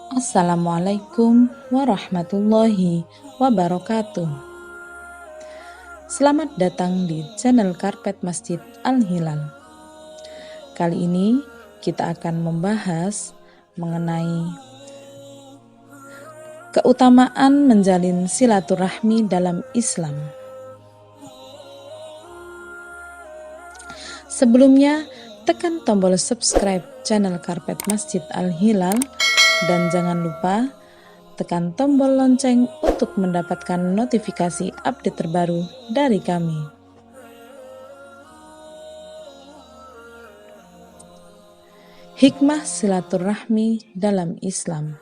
Assalamualaikum warahmatullahi wabarakatuh. Selamat datang di channel Karpet Masjid Al-Hilal. Kali ini kita akan membahas mengenai keutamaan menjalin silaturahmi dalam Islam. Sebelumnya, tekan tombol subscribe channel Karpet Masjid Al-Hilal dan jangan lupa tekan tombol lonceng untuk mendapatkan notifikasi update terbaru dari kami. Hikmah silaturahmi dalam Islam.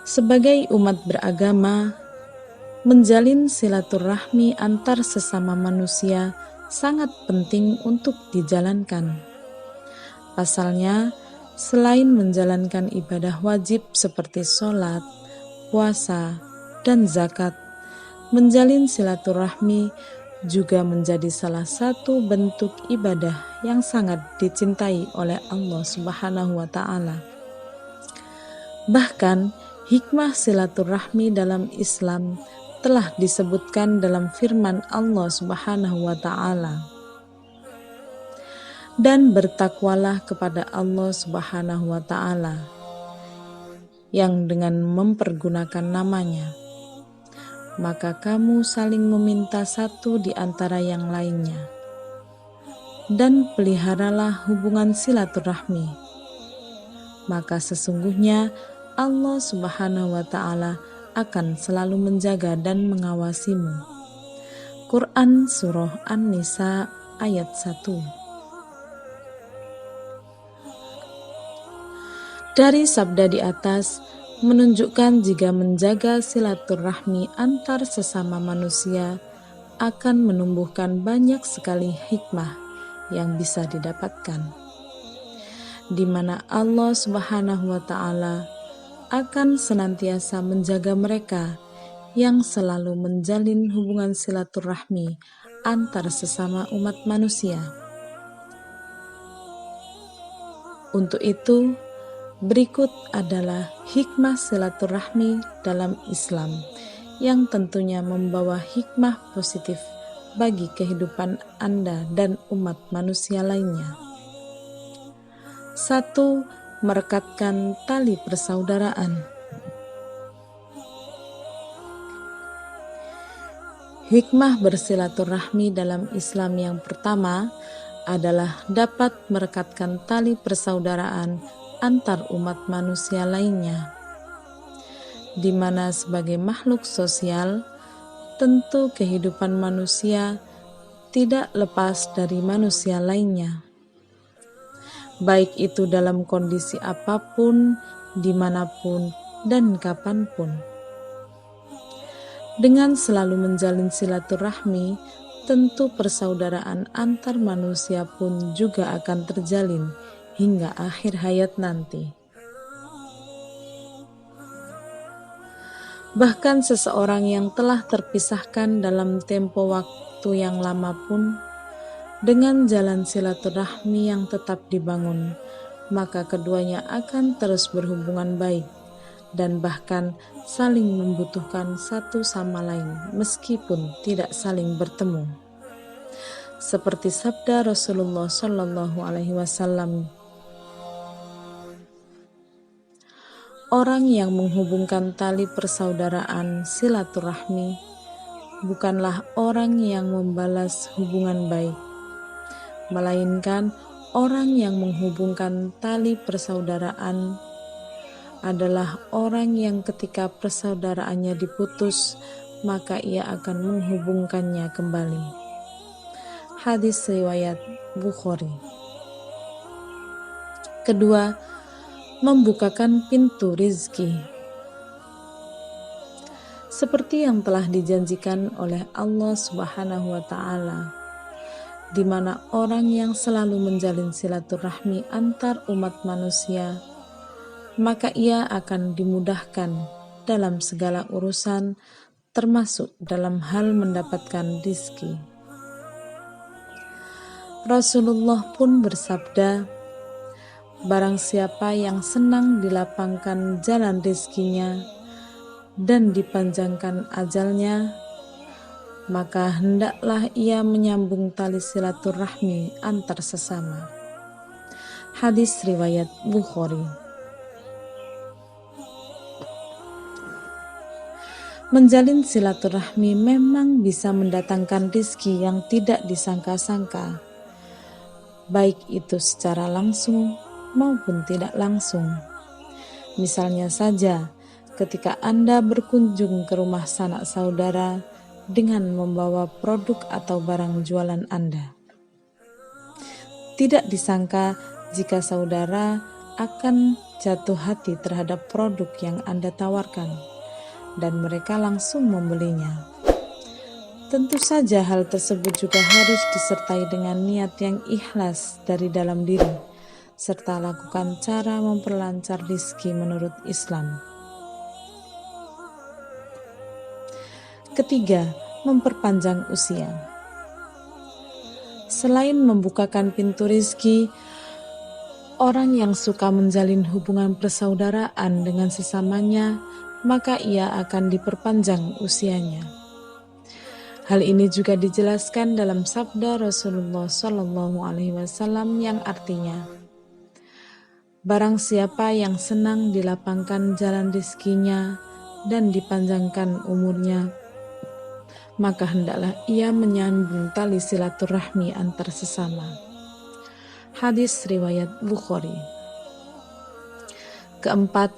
Sebagai umat beragama, menjalin silaturahmi antar sesama manusia sangat penting untuk dijalankan. Pasalnya, selain menjalankan ibadah wajib seperti sholat, puasa, dan zakat, menjalin silaturahmi juga menjadi salah satu bentuk ibadah yang sangat dicintai oleh Allah Subhanahu wa Ta'ala. Bahkan, hikmah silaturahmi dalam Islam telah disebutkan dalam firman Allah Subhanahu wa Ta'ala. Dan bertakwalah kepada Allah Subhanahu wa Ta'ala yang dengan mempergunakan namanya, maka kamu saling meminta satu di antara yang lainnya, dan peliharalah hubungan silaturahmi, maka sesungguhnya Allah Subhanahu wa Ta'ala akan selalu menjaga dan mengawasimu. Quran Surah An-Nisa ayat 1. Dari sabda di atas menunjukkan jika menjaga silaturahmi antar sesama manusia akan menumbuhkan banyak sekali hikmah yang bisa didapatkan, di mana Allah Subhanahu wa Ta'ala akan senantiasa menjaga mereka yang selalu menjalin hubungan silaturahmi antar sesama umat manusia. Untuk itu, berikut adalah hikmah silaturahmi dalam Islam yang tentunya membawa hikmah positif bagi kehidupan Anda dan umat manusia lainnya. 1. Merekatkan tali persaudaraan. Hikmah bersilaturahmi dalam Islam yang pertama adalah dapat merekatkan tali persaudaraan antar umat manusia lainnya, di mana sebagai makhluk sosial, tentu kehidupan manusia tidak lepas dari manusia lainnya, baik itu dalam kondisi apapun, dimanapun, dan kapanpun. Dengan selalu menjalin silaturahmi, tentu persaudaraan antar manusia pun juga akan terjalin hingga akhir hayat nanti. Bahkan seseorang yang telah terpisahkan dalam tempo waktu yang lama pun, dengan jalan silaturahmi yang tetap dibangun, maka keduanya akan terus berhubungan baik dan bahkan saling membutuhkan satu sama lain meskipun tidak saling bertemu. Seperti sabda Rasulullah Shallallahu Alaihi Wasallam, orang yang menghubungkan tali persaudaraan silaturahmi bukanlah orang yang membalas hubungan baik, melainkan orang yang menghubungkan tali persaudaraan adalah orang yang ketika persaudaraannya diputus, maka ia akan menghubungkannya kembali. Hadis riwayat Bukhari. Kedua, membukakan pintu rizki. Seperti yang telah dijanjikan oleh Allah Subhanahu wa Ta'ala, di mana orang yang selalu menjalin silaturahmi antar umat manusia, maka ia akan dimudahkan dalam segala urusan, termasuk dalam hal mendapatkan rizki. Rasulullah pun bersabda, Barang siapa yang senang dilapangkan jalan rezekinya dan dipanjangkan ajalnya, maka hendaklah ia menyambung tali silaturahmi antar sesama. Hadis riwayat Bukhari. Menjalin silaturahmi memang bisa mendatangkan rizki yang tidak disangka-sangka, baik itu secara langsung maupun tidak langsung. Misalnya saja, ketika Anda berkunjung ke rumah sanak saudara dengan membawa produk atau barang jualan Anda. Tidak disangka jika saudara akan jatuh hati terhadap produk yang Anda tawarkan, dan mereka langsung membelinya. Tentu saja hal tersebut juga harus disertai dengan niat yang ikhlas dari dalam diri, serta lakukan cara memperlancar rezeki menurut Islam. Ketiga, memperpanjang usia. Selain membukakan pintu rezeki, orang yang suka menjalin hubungan persaudaraan dengan sesamanya, maka ia akan diperpanjang usianya. Hal ini juga dijelaskan dalam sabda Rasulullah SAW yang artinya, barang siapa yang senang dilapangkan jalan rezekinya dan dipanjangkan umurnya, maka hendaklah ia menyambung tali silaturahmi antar sesama. Hadis riwayat Bukhari. Keempat,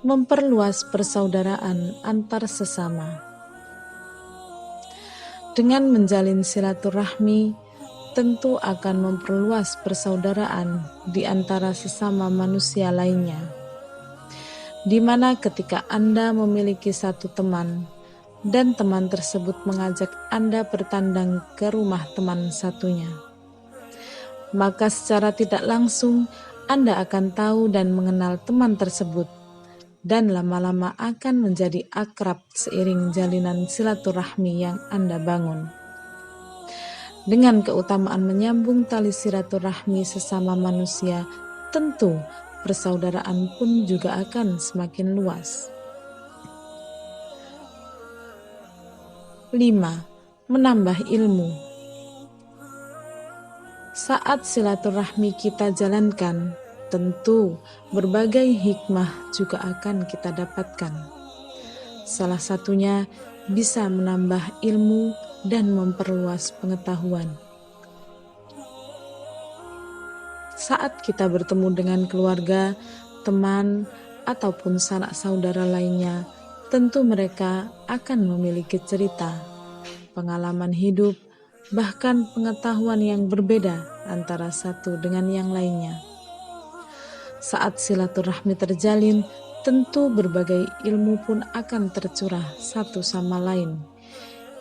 memperluas persaudaraan antar sesama. Dengan menjalin silaturahmi, tentu akan memperluas persaudaraan di antara sesama manusia lainnya, di mana ketika Anda memiliki satu teman, dan teman tersebut mengajak Anda bertandang ke rumah teman satunya, maka secara tidak langsung Anda akan tahu dan mengenal teman tersebut, dan lama-lama akan menjadi akrab seiring jalinan silaturahmi yang Anda bangun. Dengan keutamaan menyambung tali silaturahmi sesama manusia, tentu persaudaraan pun juga akan semakin luas. 5. Menambah ilmu. Saat silaturahmi kita jalankan, tentu berbagai hikmah juga akan kita dapatkan. Salah satunya bisa menambah ilmu dan memperluas pengetahuan. Saat kita bertemu dengan keluarga, teman, ataupun sanak saudara lainnya, tentu mereka akan memiliki cerita, pengalaman hidup, bahkan pengetahuan yang berbeda antara satu dengan yang lainnya. Saat silaturahmi terjalin, tentu berbagai ilmu pun akan tercurah satu sama lain,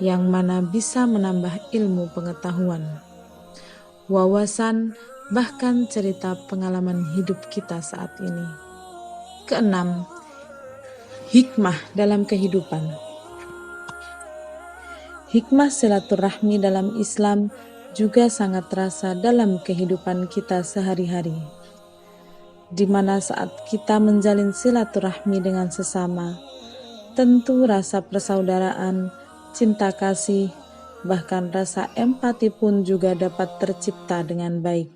yang mana bisa menambah ilmu pengetahuan, wawasan, bahkan cerita pengalaman hidup kita saat ini. Keenam, hikmah dalam kehidupan. Hikmah silaturahmi dalam Islam juga sangat terasa dalam kehidupan kita sehari-hari, di mana saat kita menjalin silaturahmi dengan sesama, tentu rasa persaudaraan, cinta kasih, bahkan rasa empati pun juga dapat tercipta dengan baik.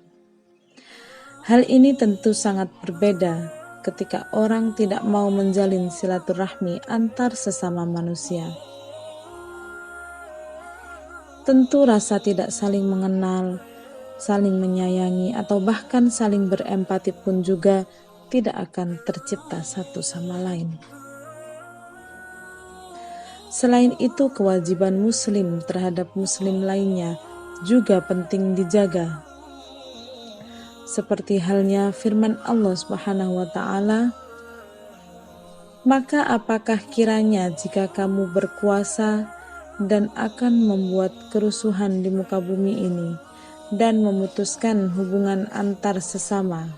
Hal ini tentu sangat berbeda ketika orang tidak mau menjalin silaturahmi antar sesama manusia. Tentu rasa tidak saling mengenal, saling menyayangi, atau bahkan saling berempati pun juga tidak akan tercipta satu sama lain. Selain itu, kewajiban muslim terhadap muslim lainnya juga penting dijaga. Seperti halnya firman Allah Subhanahu wa ta'ala, maka apakah kiranya jika kamu berkuasa dan akan membuat kerusuhan di muka bumi ini dan memutuskan hubungan antar sesama,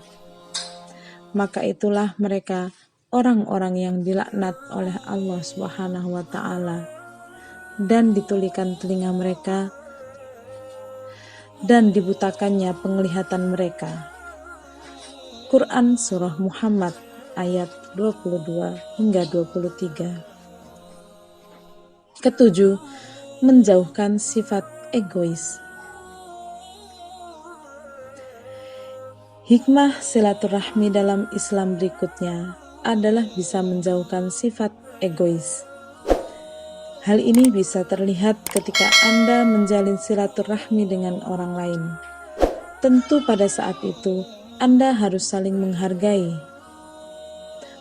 maka itulah mereka orang-orang yang dilaknat oleh Allah Subhanahu wa ta'ala, dan ditulikan telinga mereka dan dibutakannya penglihatan mereka, Quran Surah Muhammad ayat 22 hingga 23. Ketujuh, menjauhkan sifat egois. Hikmah silaturahmi dalam Islam berikutnya adalah bisa menjauhkan sifat egois. Hal ini bisa terlihat ketika Anda menjalin silaturahmi dengan orang lain. Tentu pada saat itu, Anda harus saling menghargai,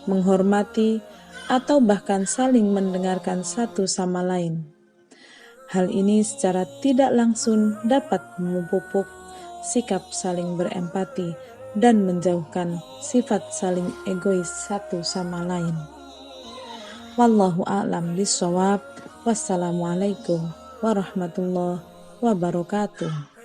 menghormati, atau bahkan saling mendengarkan satu sama lain. Hal ini secara tidak langsung dapat memupuk sikap saling berempati dan menjauhkan sifat saling egois satu sama lain. Wallahu a'lam bishawab. Wassalamualaikum warahmatullahi wabarakatuh.